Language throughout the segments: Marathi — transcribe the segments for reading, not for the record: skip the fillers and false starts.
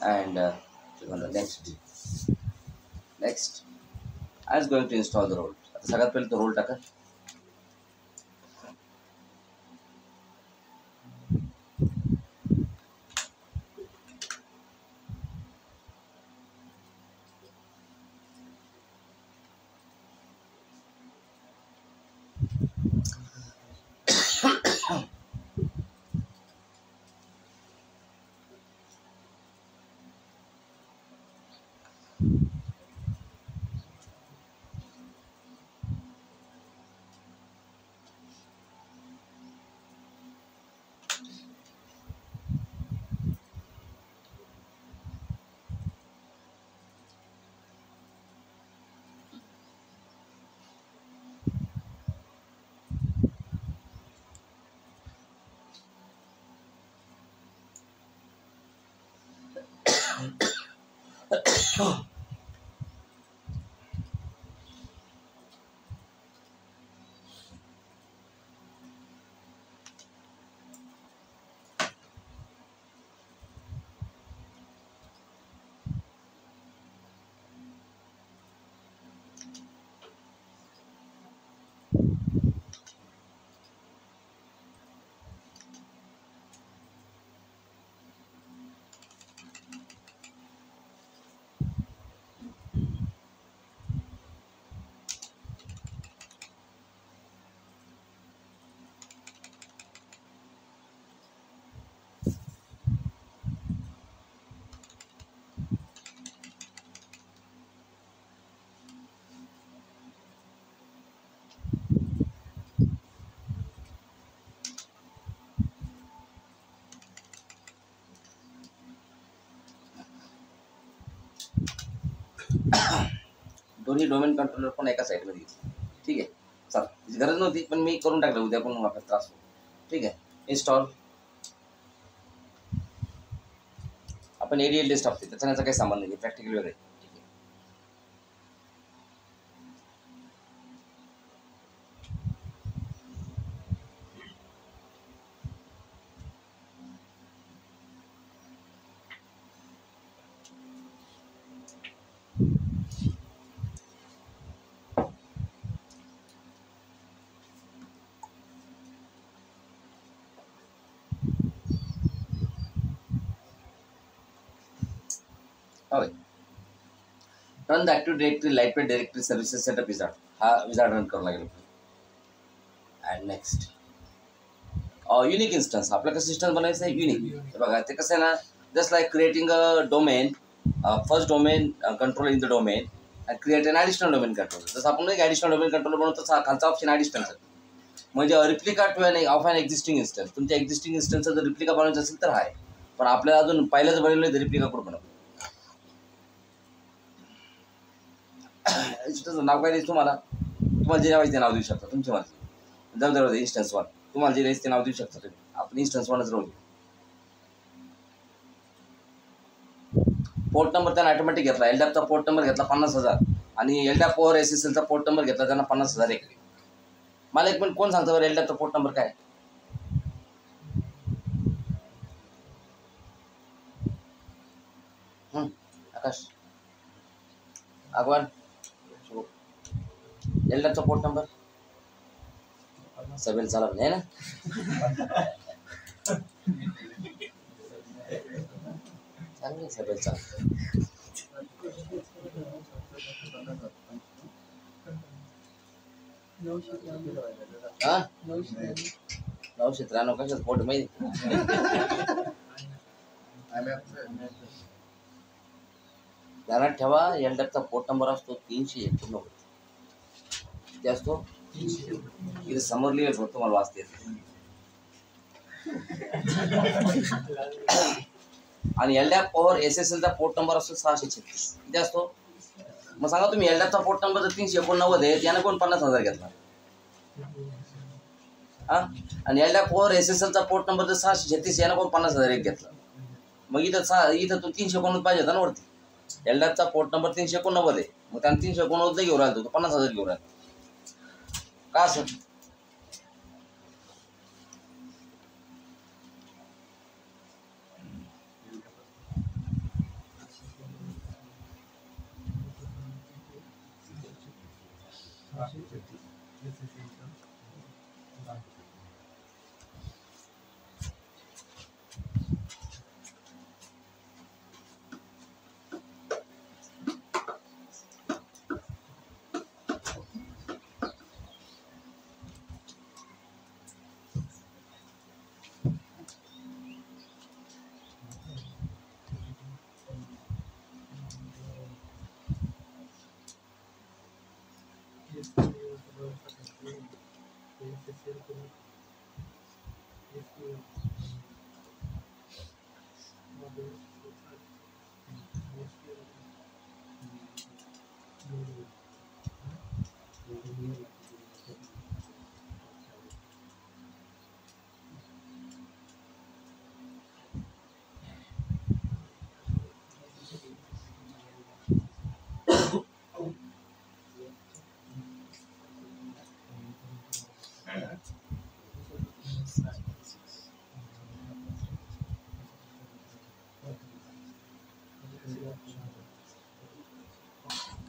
and click on the next. I was going to install the role. आता सगळ्यात पहिले तो रोल टाका. दोन्ही डोमेन कंट्रोलर पण एका साईडमध्ये घेतले. ठीक आहे, चला त्याची गरज नव्हती पण मी करून टाकलं, उद्या पण आपल्याला त्रास होतो. ठीक आहे, इन्स्टॉल. आपण ADL लिस्ट टाकते, त्याचा काही संबंध नाही, प्रॅक्टिकल वेगळे. ठीक आहे, run the active directory lightweight directory services setup wizard. हा विझार्ड रन करावा लागेल. And next unique instance. आपल्याला सिस्टम बनायचं आहे युनिक. बघा ते कसं आहे ना, just like creating a domain, first domain control in the domain and create an additional domain control. जसं आपण एक ॲडिशनल डोमेन कंट्रोल बनवतो, तसा खालचा ऑप्शन ॲडिशनल म्हणजे replica to of an existing instance. तुमच्या एक्झिस्टिंग इन्स्टन्सचा जर रिप्लिका बनवायचा असेल तर आहे, पण आपल्याला अजून पहिल्याच बनवलं रिप्लिका कुठं बनवतो. नाव काय द्यायचं तुम्हाला जे नाव ते नाव देऊ शकता तुमची मर्जी. जाऊ इन्स्टन्स वन तुम्हाला जे द्यायचं ते नाव देऊ शकता तुम्ही. आपण इन्स्टन्स वनच राहू. पोर्ट नंबर त्यांना ऑटोमॅटिक घेतला. एलडॅपचा पोर्ट नंबर घेतला 50,000 आणि एलडॅप ओव्हर SSLचा पोर्ट नंबर घेतला त्यांना 50,000 एक. मला एक मिनिट कोण सांगतं बरं एलडॅपचा पोर्ट नंबर काय? आकाश अगवान एलडॅपचा पोर्ट नंबर 7 चालत नाही ना. चांगलं 7 चालत. हा 993 कशाच पोर्ट माहिती. ध्यानात ठेवा एलडॅपचा पोर्ट नंबर असतो 389. किती असतो? इथे समोर लिहिलं होतं तुम्हाला वाचते. आणि एलडॅप ओव्हर SSLचा पोर्ट नंबर असतो 636. किती असतो मग सांगा तुम्ही? एलडॅपचा पोर्ट नंबर जर 389 आहे, यानं कोण 50,000 घेतला? हा, आणि एलडॅप ओव्हर SSLचा पोर्ट नंबर जर 636 यानं कोण 50,000 एक घेतला? मग इथं तो 389 पाहिजे होता ना वरती. एलडॅपचा पोर्ट नंबर 389 आहे, मग त्यानं 389 घेऊन राहिला, तो 50,000 घेऊन राहिला का असं?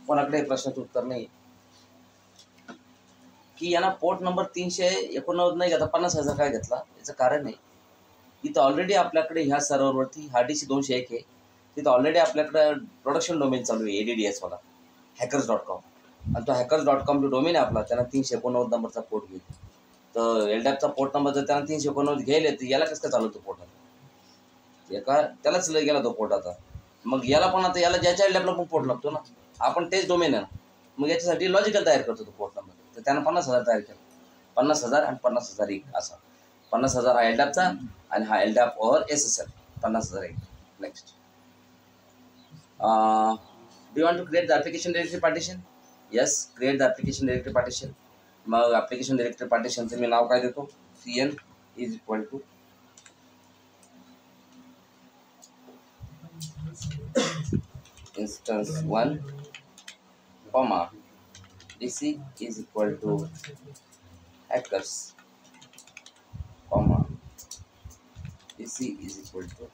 कोणाकडे प्रश्नाचं उत्तर नाही की यांना पोर्ट नंबर 389 नाही घेता 50,000 काय घेतला. याचं कारण आहे इथं ऑलरेडी आपल्याकडे ह्या सर्व्हरवरती हार्डीसी 201 आहे. तिथं ऑलरेडी आपल्याकडे प्रोडक्शन डोमेन चालू आहे ADDS वाला hackers.com आणि तो hackers.com जो डोमेन आहे आपला त्यांना 389 नंबरचा पोर्ट घेईल. तर LDAPचा पोर्ट नंबर जर त्यांना 389 घ्यायला तर याला कसं काय चालवतो पोर्ट आता एका त्यालाच गेला तो पोर्ट आता. मग याला पण आता याला ज्याच्या LDAPला पण पोर्ट लागतो ना. आपण तेच डोमेन आहे ना. मग याच्यासाठी लॉजिकल तयार करतो तो पोर्ट नंबर. तर त्यानं 50,000 तयार केला. 50,000 आणि 50,000 एक असा 50,000 हा LDAPचा आणि हा LDAP ओव्हर SSL 50,000 एक. Next do you want to create the application directory partition? Yes, create the application directory partition. मग application directory partition चे मी नाव काय देतो CN is equal to instance 1 comma DC is equal to hackers comma DC is equal to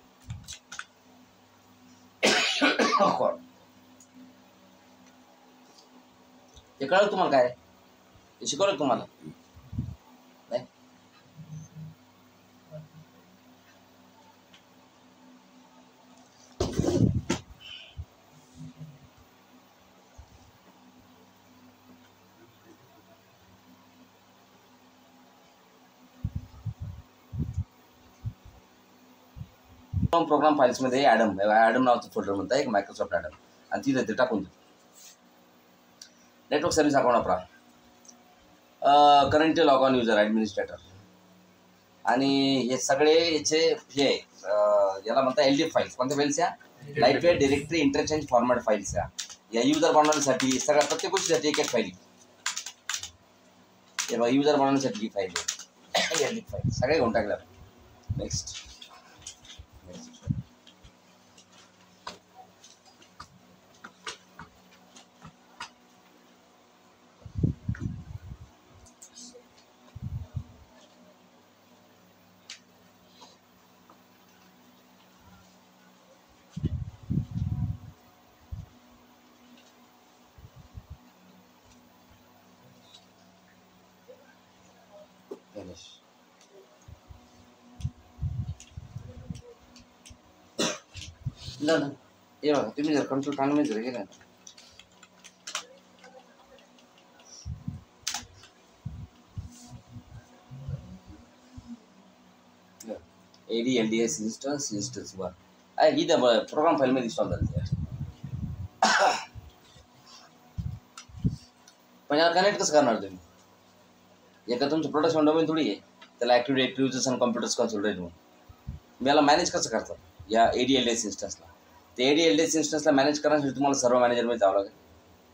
हे कळलं तुम्हाला काय हे शिकवलं तुम्हाला नाही. प्रोग्राम फाईल्समध्ये ॲडम नावाचं फोल्डर म्हणता एक मायक्रोसॉफ्ट ॲडम आणि तिथे ते टाकून देतो. नेटवर्क सर्व्हिस अकाउंट वापरा. Currently log on user administrator आणि हे सगळे याचे हे याला म्हणता LD फाईल्स. कोणत्या फाईल्स या lightweight directory interchange format files या युजर बनवण्यासाठी सगळ्या प्रत्येक गोष्टीसाठी एक फाईल. हे बघा युजर बनवण्यासाठी ही फाईल आहे LD फाईल सगळे घेऊन टाकल्या. नेक्स्ट ना हे बघा तुम्ही जर कंट्रोल चांगले जर गेला ADLDS instance 1 ही प्रोग्राम फाईल मध्ये इन्स्टॉल झाली. पण याला कनेक्ट कसं करणार तुम्ही. एका तुमचं प्रोडक्शन डोमेन थोडी आहे त्याला ॲक्टिव्ह डिरेक्टरी युजर्स आणि कॉम्प्युटर्स कन्सोलिडेट म्हणून. मी याला मॅनेज कसं करतात या ADLDS इन्स्टन्सला. ते ADLDS इन्स्टन्सला मॅनेज करण्यासाठी तुम्हाला सर्व मॅनेजरमध्ये जावं लागेल.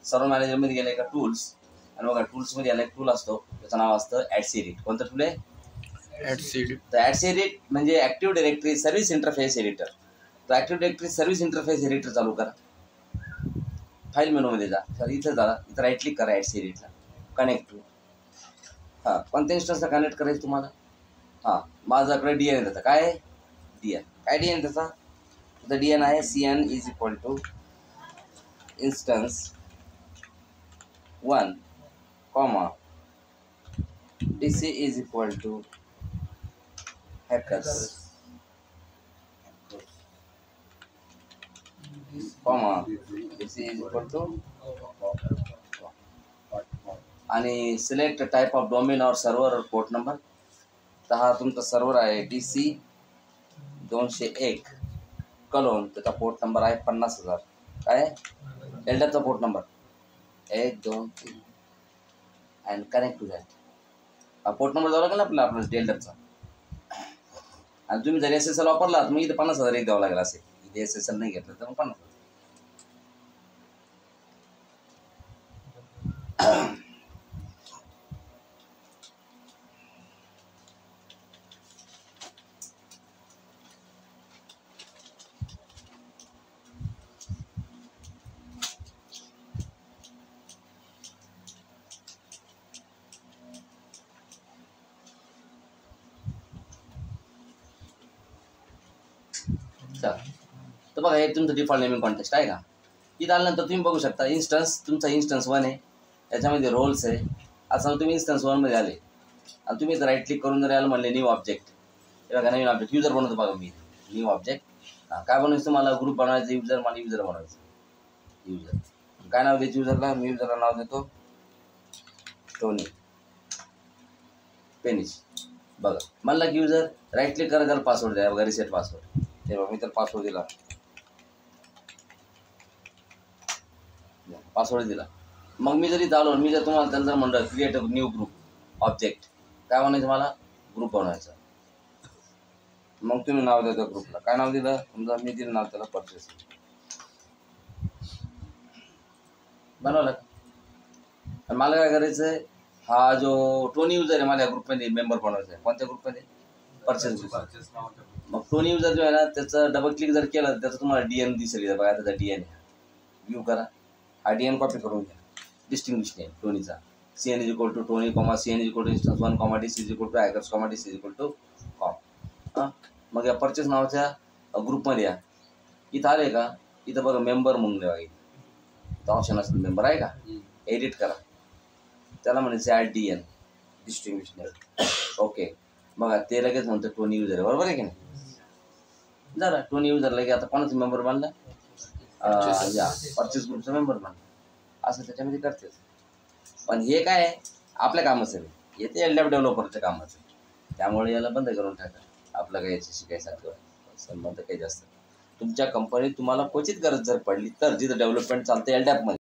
सर्व मॅनेजरमध्ये गेलं का टूल्स आणि बघा टूल्समध्ये याला एक टूल असतो त्याचं नाव असतं ॲडसिरिट. कोणतं टूल आहे ॲडसिरिट. तर ॲडसिरिट म्हणजे active directory service interface editor. तर active directory service interface editor चालू करा. फाईल मेनूमध्ये जा. तर इथं जा इथं राईट क्लिक करा ॲडसिरिटला कनेक्ट टू. हां कोणत्या इन्स्टन्सला कनेक्ट करायचं तुम्हाला. हां माझ्याकडे DN त्याचा काय आहे DN काय DN त्याचा तर DN आहे CN is equal to instance 1 comma DC is equal to hackers, comma DC is equal to आणि select type of domain or server or port number. तर हा तुमचा सर्वर आहे DC 201 कलोन. त्याचा पोर्ट नंबर आहे 50,000. काय एलडॅपचा port number 1 2 3 and connect to that. हा पोर्ट नंबर द्यावा लागेल ना आपल्याला एलडॅपचा. आणि तुम्ही जर SSL वापरला तर मग इथे 50,000 एक द्यावं लागेल. असे इथे SSL नाही घेतलं तर मग 50,000. तर बघा हे तुमचं डिफॉल्ट नेमिंग कॉन्टेक्स्ट आहे का. इथं आल्यानंतर तुम्ही बघू शकता इन्स्टन्स. तुमचा इन्स्टन्स 1 आहे. याच्यामध्ये रोल्स आहे. असं तुम्ही इन्स्टन्स 1 मध्ये आले आणि तुम्ही राईट क्लिक करून जर याला म्हणले न्यू ऑब्जेक्ट. हे बघा नवीन ऑब्जेक्ट युजर बनवतो. बघा मी न्यू ऑब्जेक्ट. काय बनवायचं तुम्हाला ग्रुप बनवायचं. युजर मला युजर बनवायचं. युजर काय नाव द्यायचं युजरला. मी युजरला नाव देतो टोनी पेनिश. बघा म्हणला की युजर राईट क्लिक करा त्याला पासवर्ड द्या. बघा रिसेट पासवर्ड. हे बघा मी तर पासवर्ड दिला. पासवर्ड दिला. मग मी जरी चालू मी जर तुम्हाला त्यांना म्हणलं create a new group object. काय म्हणायचं मला ग्रुप बनवायचा. मग तुम्ही नाव द्या त्या ग्रुपला. काय नाव दिलं समजा मी दिलं नाव त्याला परचेस. बनवलं. आणि मला काय करायचं आहे हा जो टोनी युजर आहे माझ्या ग्रुपमध्ये मेंबर बनवायचा आहे. कोणत्या ग्रुपमध्ये परचेस ग्रुप. मग टोनी युजर जो आहे ना त्याचं डबल क्लिक जर केलं तर त्याचं तुम्हाला DN दिसेल. बघा त्याचा DN आहे. व्ह्यू करा. हा DN कॉपी करून घ्या. डिस्टिंग्विश नेम टोनीचा. CN is equal to Tony comma CN is equal to instance 1 comma DC is equal to hackers comma DC is equal to com. हां मग या परचेस नावाच्या ग्रुपमध्ये या. इथं आले का इथं बघा मेंबर म्हणून द्यावा. इथं ऑप्शन असेल मेंबर आहे का. एडिट करा. त्याला म्हणायचं add DN distinguish name. Okay बघा ते लगेच म्हणतं टोनी युजर आहे. बरोबर आहे की नाही. झालं टोनी युजर लगे आता कोणाचा मेंबर बनला या परचेस ग्रुपचा मेंबर बनला. असं त्याच्यामध्ये करते. पण हे काय आहे आपल्या कामाचं आहे. हे ते LDAP डेव्हलपरच्या कामाचं. त्यामुळे याला बंद करून टाका. आपलं काही याच्याशी काही संबंध काही जास्त. तुमच्या कंपनीत तुम्हाला क्वचित गरज जर पडली तर जिथं डेव्हलपमेंट चालते LDAPमध्ये